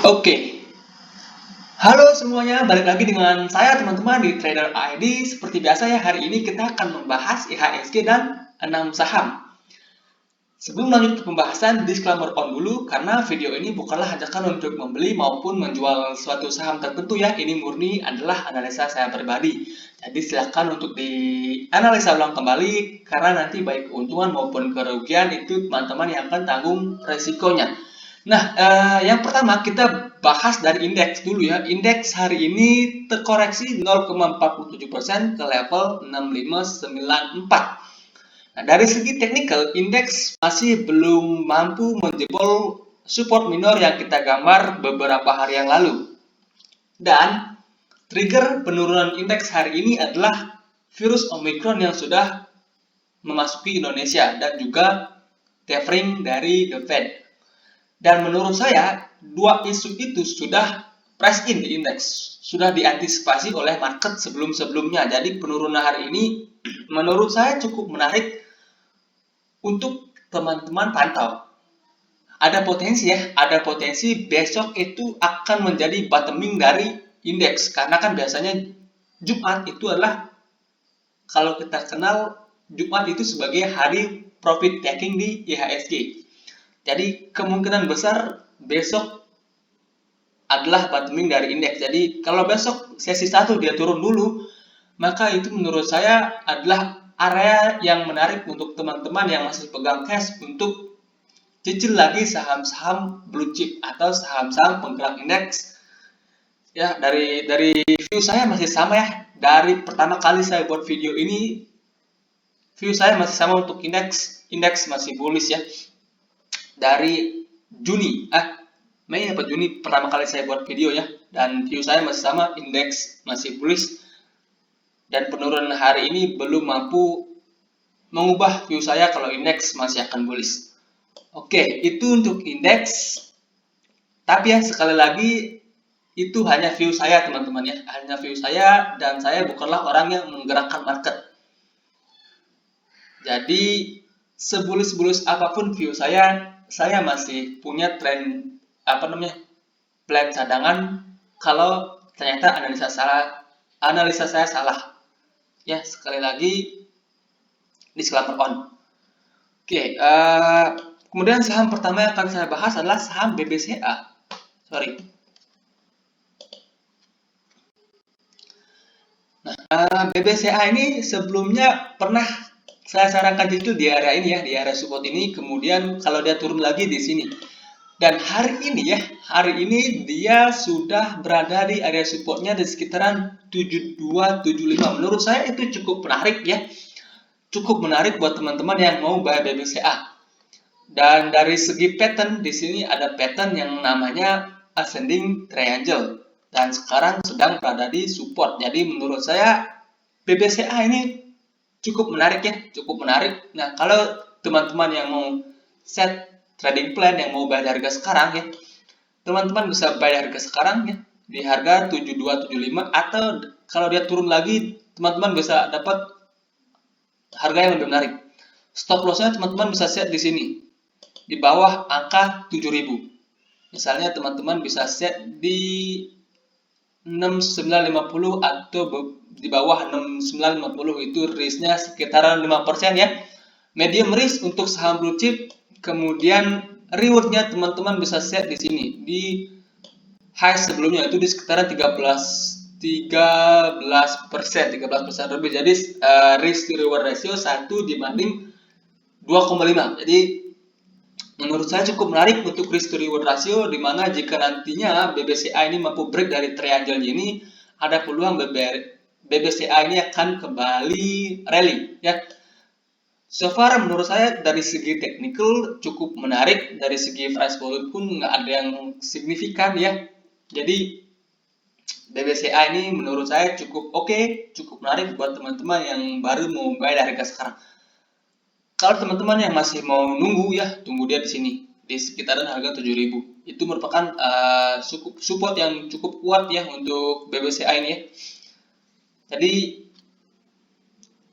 Oke, halo semuanya, balik lagi dengan saya teman-teman di Trader ID. Seperti biasa ya, hari ini kita akan membahas IHSG dan 6 saham. Sebelum lanjut ke pembahasan, disclaimer on dulu, karena video ini bukanlah ajakan untuk membeli maupun menjual suatu saham tertentu ya. Ini murni adalah analisa saya pribadi. Jadi silakan untuk dianalisa ulang kembali, karena nanti baik keuntungan maupun kerugian itu teman-teman yang akan tanggung resikonya. Nah, yang pertama kita bahas dari indeks dulu ya. Indeks hari ini terkoreksi 0,47% ke level 6594. Nah, dari segi teknikal, indeks masih belum mampu menjebol support minor yang kita gambar beberapa hari yang lalu. Dan trigger penurunan indeks hari ini adalah virus Omicron yang sudah memasuki Indonesia dan juga tapering dari The Fed. Dan menurut saya, dua isu itu sudah price in di indeks, sudah diantisipasi oleh market sebelum-sebelumnya. Jadi penurunan hari ini menurut saya cukup menarik untuk teman-teman pantau. Ada potensi besok itu akan menjadi bottoming dari indeks, karena kan biasanya Jumat itu adalah, kalau kita kenal Jumat itu sebagai hari profit taking di IHSG. Jadi kemungkinan besar besok adalah bottoming dari indeks. Jadi kalau besok sesi 1 dia turun dulu, maka itu menurut saya adalah area yang menarik untuk teman-teman yang masih pegang cash untuk cicil lagi saham-saham blue chip atau saham-saham penggerak indeks. Ya, dari view saya masih sama ya. Dari pertama kali saya buat video ini, view saya masih sama untuk indeks masih bullish ya. Dari Mei atau Juni pertama kali saya buat video ya, dan view saya masih sama, indeks masih bullish, dan penurunan hari ini belum mampu mengubah view saya kalau indeks masih akan bullish. Oke, itu untuk indeks. Tapi ya, sekali lagi itu hanya view saya teman-teman ya, hanya view saya, dan saya bukanlah orang yang menggerakkan market. Jadi sebullish apapun view saya masih punya plan cadangan kalau ternyata analisa saya salah. Ya, sekali lagi disclaimer on. Oke, kemudian saham pertama yang akan saya bahas adalah saham BBCA. Nah, BBCA ini sebelumnya pernah saya sarankan itu di area ini ya, di area support ini, kemudian kalau dia turun lagi di sini. Dan hari ini dia sudah berada di area supportnya di sekitaran 7275. Menurut saya itu cukup menarik ya. Cukup menarik buat teman-teman yang mau buy BBCA. Dan dari segi pattern, di sini ada pattern yang namanya ascending triangle. Dan sekarang sedang berada di support. Jadi menurut saya BBCA ini cukup menarik ya, cukup menarik. Nah, kalau teman-teman yang mau set trading plan, yang mau bayar harga sekarang ya, teman-teman bisa bayar harga sekarang ya, di harga 7275, atau kalau dia turun lagi, teman-teman bisa dapat harga yang lebih menarik. Stop lossnya teman-teman bisa set di sini, di bawah angka 7000. Misalnya teman-teman bisa set di 6950 atau di bawah 6950, itu risknya sekitaran 5% ya. Medium risk untuk saham blue chip. Kemudian rewardnya teman-teman bisa set di sini, di high sebelumnya itu di sekitaran 13% lebih. Jadi risk to reward ratio 1 dibanding 2,5. Jadi menurut saya cukup menarik untuk risk to reward ratio, di mana jika nantinya BBCA ini mampu break dari triangle ini, ada peluang BBCA ini akan kembali rally ya. So far menurut saya dari segi technical cukup menarik, dari segi price volume pun nggak ada yang signifikan ya. Jadi BBCA ini menurut saya cukup oke, cukup menarik buat teman-teman yang baru mau buy dari harga sekarang. Kalau teman-teman yang masih mau nunggu ya, tunggu dia di sini di sekitaran harga 7000. Itu merupakan support yang cukup kuat ya untuk BBCA ini ya. Jadi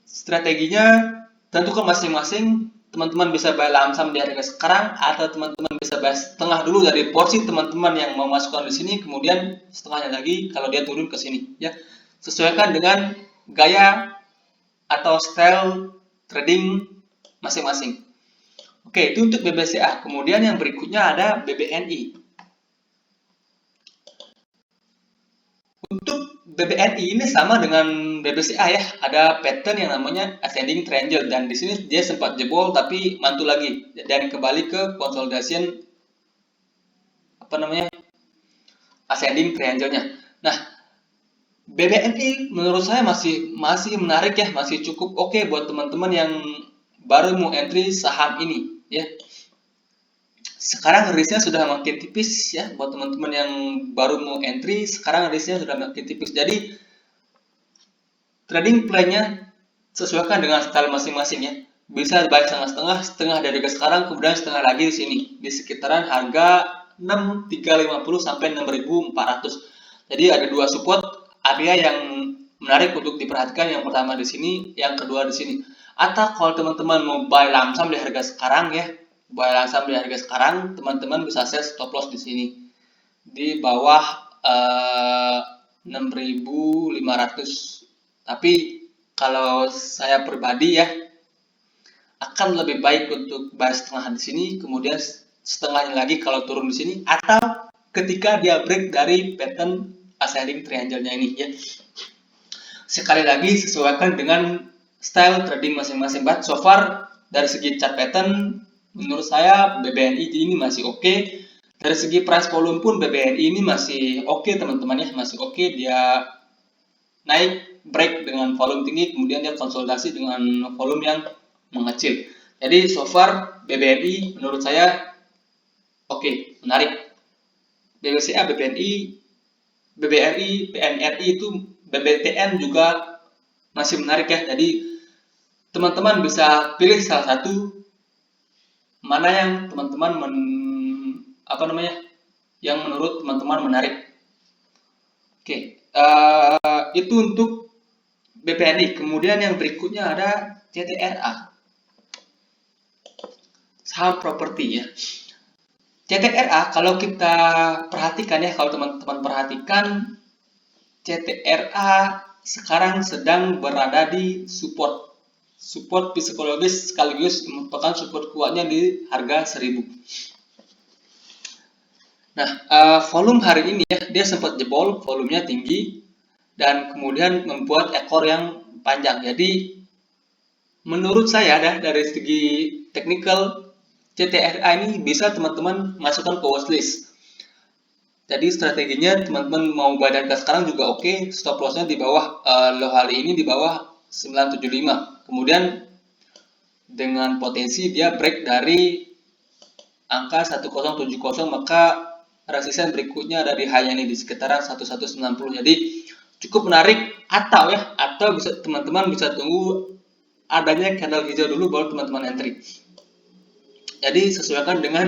strateginya tentukan masing-masing. Teman-teman bisa buy lamsam di harga sekarang, atau teman-teman bisa buy setengah dulu dari porsi teman-teman yang mau masukkan di sini, kemudian setengahnya lagi kalau dia turun ke sini ya. Sesuaikan dengan gaya atau style trading masing-masing. Oke, itu untuk BBCA. Kemudian yang berikutnya ada BBNI. Untuk BBNI ini sama dengan BBCA ya, ada pattern yang namanya ascending triangle, dan di sini dia sempat jebol tapi mantul lagi dan kembali ke consolidation ascending triangle-nya. Nah, BBNI menurut saya masih menarik ya, masih cukup oke buat teman-teman yang baru mau entry saham ini ya. Sekarang risknya sudah makin tipis ya, buat teman-teman yang baru mau entry, sekarang risknya sudah makin tipis. Jadi trading plan-nya sesuaikan dengan style masing-masing ya. Bisa baik setengah dari harga sekarang, kemudian setengah lagi di sini di sekitaran harga 6.350 sampai 6.400. Jadi ada dua support area yang menarik untuk diperhatikan. Yang pertama di sini, yang kedua di sini. Atau kalau teman-teman mau buy lamsam di harga sekarang ya, teman-teman bisa set stop loss di sini di bawah 6.500. Tapi kalau saya pribadi ya, akan lebih baik untuk buy setengah di sini, kemudian setengahnya lagi kalau turun di sini, atau ketika dia break dari pattern ascending triangle-nya ini ya. Sekali lagi sesuaikan dengan style trading masing-masing. But so far dari segi chart pattern menurut saya BBNI ini masih oke. Dari segi price volume pun BBNI ini masih oke teman-teman ya, masih oke. Dia naik break dengan volume tinggi, kemudian dia konsolidasi dengan volume yang mengecil. Jadi so far BBNI menurut saya oke, menarik. BBCA, BBNI, BBRI, PNRI itu, BBTN juga masih menarik ya. Jadi teman-teman bisa pilih salah satu mana yang teman-teman yang menurut teman-teman menarik. Oke, itu untuk BPNI. Kemudian yang berikutnya ada CTRA, saham properti ya. CTRA kalau kita perhatikan ya, kalau teman-teman perhatikan, CTRA sekarang sedang berada di support psikologis sekaligus merupakan support kuatnya di harga 1000. Nah, volume hari ini ya, dia sempat jebol, volumenya tinggi dan kemudian membuat ekor yang panjang. Jadi menurut saya dari segi technical, CTRA ini bisa teman-teman masukkan ke watchlist. Jadi strateginya teman-teman mau buy harga sekarang juga oke, stop lossnya di bawah low hari ini di bawah 975. Kemudian dengan potensi dia break dari angka 1070, maka resisten berikutnya ada di high ini di sekitaran 1190. Jadi cukup menarik, atau bisa teman-teman bisa tunggu adanya candle hijau dulu baru teman-teman entry. Jadi sesuaikan dengan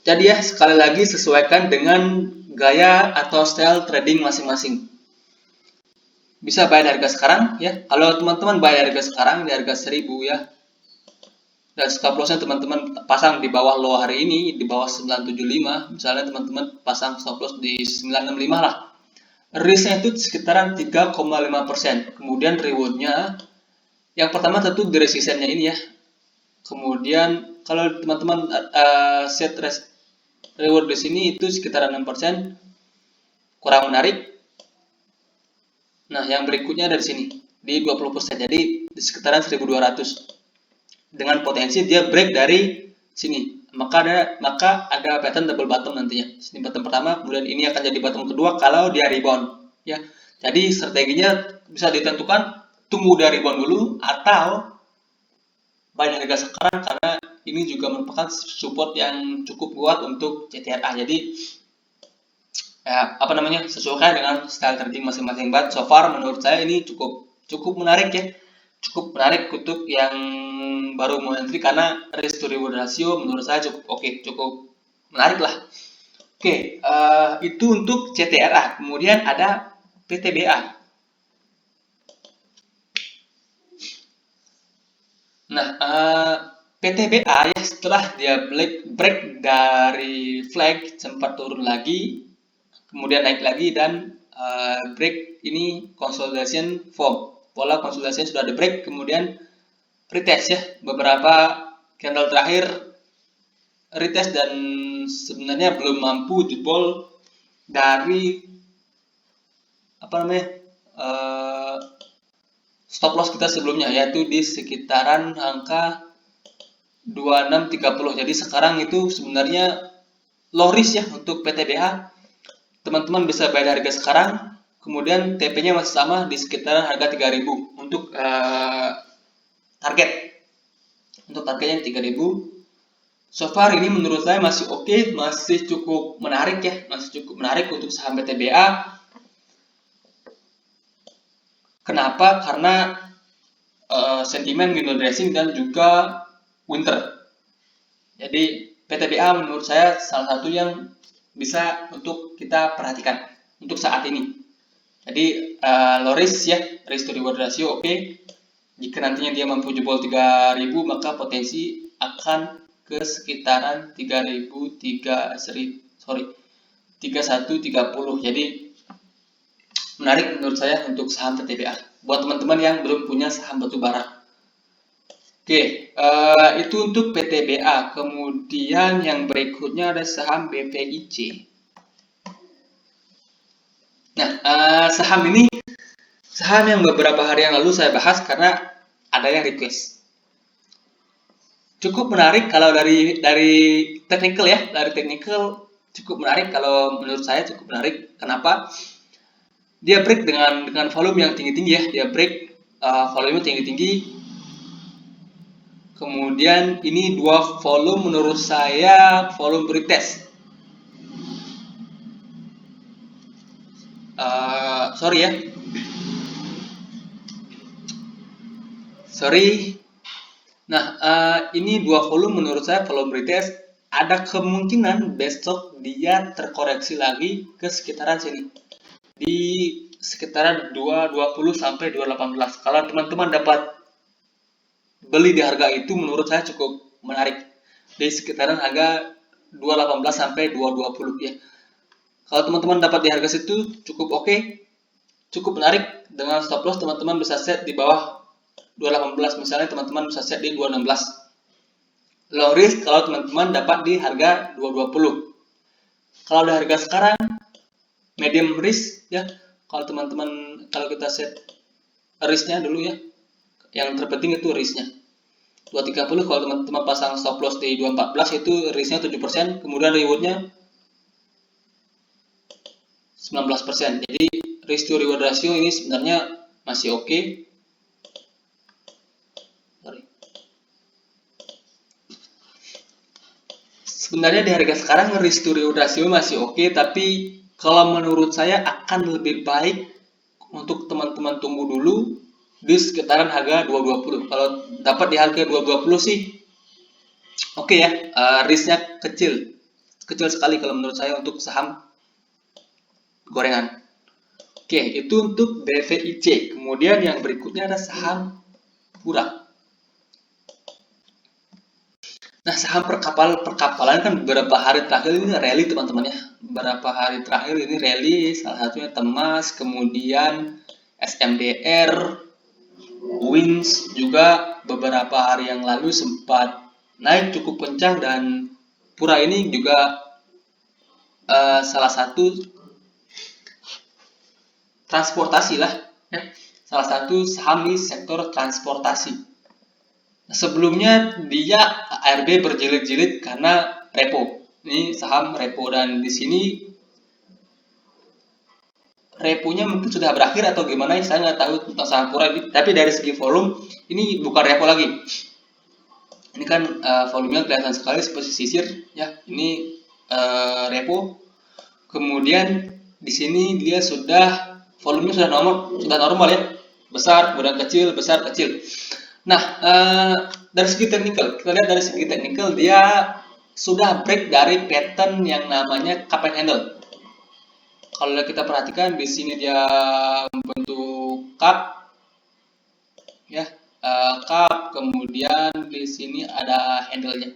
Jadi ya, sekali lagi sesuaikan dengan gaya atau style trading masing-masing. Bisa buy harga sekarang ya. Kalau teman-teman buy harga sekarang di harga 1000 ya, dan stop lossnya teman-teman pasang di bawah low hari ini di bawah 975, misalnya teman-teman pasang stop loss di 965 lah. Risknya itu sekitaran 3,5%. Kemudian rewardnya, yang pertama tentu di resistennya ini ya. Kemudian kalau teman-teman set reward di sini itu sekitar 6%, kurang menarik. Nah, yang berikutnya dari sini di 20%, jadi di sekitaran 1200. Dengan potensi dia break dari sini, maka ada pattern double bottom nantinya. Ini bottom pertama, kemudian ini akan jadi bottom kedua kalau dia rebound ya. Jadi strateginya bisa ditentukan tunggu dari rebound dulu atau buy harga sekarang, karena ini juga merupakan support yang cukup kuat untuk CTRA. Jadi sesuaikan dengan style trading masing-masing. But so far menurut saya ini cukup menarik ya, cukup menarik untuk yang baru mau entry, karena risk to reward ratio menurut saya cukup menarik lah. Oke, itu untuk CTRA. Kemudian ada PTBA. Nah, PTBA ya setelah dia break dari flag sempat turun lagi, kemudian naik lagi dan break ini consolidation form. Pola konsolidasi sudah ada break, kemudian retest ya beberapa candle terakhir retest dan sebenarnya belum mampu jebol dari apa namanya stop loss kita sebelumnya, yaitu di sekitaran angka 2630. Jadi sekarang itu sebenarnya low risk ya untuk PTBA. Teman-teman bisa bayar harga sekarang, kemudian TP-nya masih sama di sekitaran harga 3000 untuk target. Untuk targetnya 3000. So far ini menurut saya masih oke, masih cukup menarik ya, masih cukup menarik untuk saham PTBA. Kenapa? Karena sentimen window dressing dan juga winter. Jadi PTBA menurut saya salah satu yang bisa untuk kita perhatikan untuk saat ini. Jadi low risk ya, risk to reward ratio oke. Jika nantinya dia mampu jebol 3000 maka potensi akan ke sekitaran 3130. Jadi menarik menurut saya untuk saham PTBA. Buat teman-teman yang belum punya saham batubara. Oke, itu untuk PTBA. Kemudian yang berikutnya ada saham BPIC. Nah, saham ini saham yang beberapa hari yang lalu saya bahas karena ada yang request. Cukup menarik kalau dari technical ya, dari technical cukup menarik kalau menurut saya cukup menarik. Kenapa? Dia break dengan volume yang tinggi-tinggi ya, dia break volume tinggi-tinggi. Kemudian ini dua volume menurut saya volume retest. Sorry ya. Sorry. Nah, ini dua volume menurut saya volume retest. Ada kemungkinan besok dia terkoreksi lagi ke sekitaran sini. Di sekitaran 220 sampai 218. Kalau teman-teman dapat beli di harga itu menurut saya cukup menarik. Di sekitaran harga 218 sampai 220 ya. Kalau teman-teman dapat di harga situ cukup oke, cukup menarik. Dengan stop loss teman-teman bisa set di bawah 218, misalnya teman-teman bisa set di 216. Low risk kalau teman-teman dapat di harga 220. Kalau di harga sekarang medium risk ya. Kalau teman-teman, kalau kita set risknya dulu ya, yang terpenting itu risknya 230. Kalau teman-teman pasang stop loss di 214 itu risknya 7%, kemudian rewardnya 19%. Jadi risk to reward ratio ini sebenarnya masih oke. Sebenarnya di harga sekarang risk to reward ratio masih oke, tapi kalau menurut saya akan lebih baik untuk teman-teman tunggu dulu di sekitaran harga 220. Kalau dapat di harga 220 sih oke ya, risknya kecil sekali kalau menurut saya untuk saham gorengan. Oke, itu untuk BVIC. Kemudian yang berikutnya ada saham Pura. Nah, saham perkapalan kan beberapa hari terakhir ini rally teman-teman ya. Beberapa hari terakhir ini rally, salah satunya Temas, kemudian SMDR, Wins juga beberapa hari yang lalu sempat naik cukup kencang, dan Pura ini juga salah satu transportasi lah ya. Salah satu saham di sektor transportasi. Sebelumnya dia ARB berjilid-jilid karena repo. Ini saham repo, dan di sini reponya mungkin sudah berakhir atau gimana ya, saya nggak tahu tentang saham Pura ini. Tapi dari segi volume ini bukan repo lagi. Ini kan volumenya kelihatan sekali seperti sisir ya. Ini repo. Kemudian di sini dia sudah volumenya sudah normal ya. Besar, kemudian kecil, besar, kecil. Nah, dari segi teknikal, kita lihat dari segi teknikal dia sudah break dari pattern yang namanya cup and handle. Kalau kita perhatikan di sini dia membentuk cup, ya, cup, kemudian di sini ada handle-nya.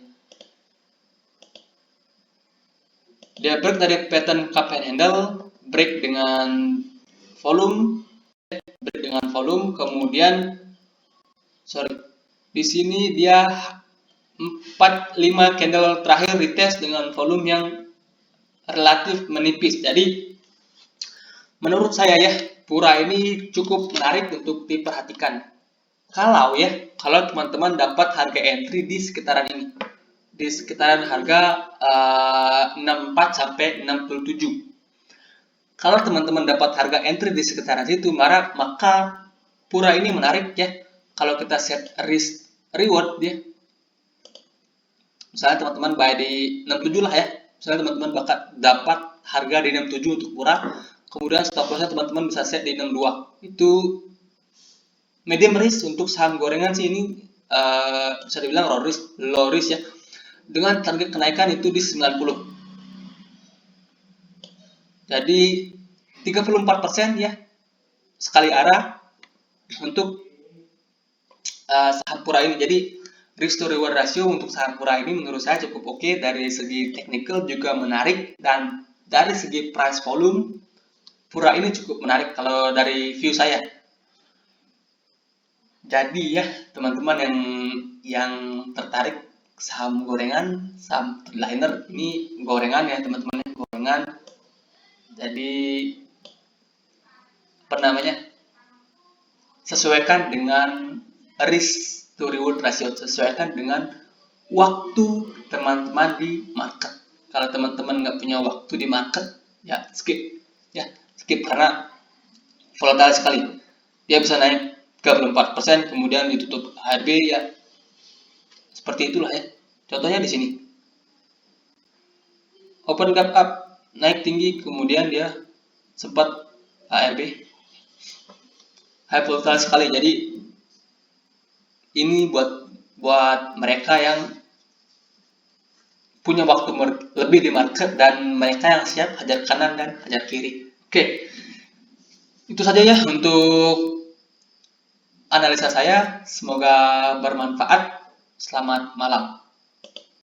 Dia break dari pattern cup and handle, break dengan volume, kemudian di sini dia 4-5 candle terakhir retest dengan volume yang relatif menipis. Jadi menurut saya ya, Pura ini cukup menarik untuk diperhatikan. Kalau teman-teman dapat harga entry di sekitaran ini, di sekitaran harga 64 sampai 67. Kalau teman-teman dapat harga entry di sekitaran situ, maka Pura ini menarik ya. Kalau kita set risk reward dia, misalnya teman-teman buy di 67 lah ya. Misalnya teman-teman dapat harga di 67 untuk Pura, kemudian stop lossnya teman-teman bisa set di 62. Itu medium risk untuk saham gorengan sih ini, bisa dibilang low risk ya. Dengan target kenaikan itu di 90. Jadi 34% ya sekali arah untuk saham Pura ini. Jadi risk to reward ratio untuk saham Pura ini menurut saya cukup oke. Dari segi technical juga menarik, dan dari segi price volume Pura ini cukup menarik kalau dari view saya. Jadi ya teman-teman yang tertarik saham gorengan, saham liner ini gorengan ya teman-teman, gorengan. Jadi sesuaikan dengan risk to reward ratio, sesuaikan dengan waktu teman-teman di market. Kalau teman-teman nggak punya waktu di market, ya skip karena volatile sekali. Dia bisa naik 34%, kemudian ditutup HRB ya seperti itulah ya. Contohnya di sini open gap up, naik tinggi, kemudian dia sempat HRB, high volatile sekali. Jadi ini buat mereka yang punya waktu lebih di market dan mereka yang siap hajar kanan dan hajar kiri. Oke, itu saja ya untuk analisa saya. Semoga bermanfaat. Selamat malam.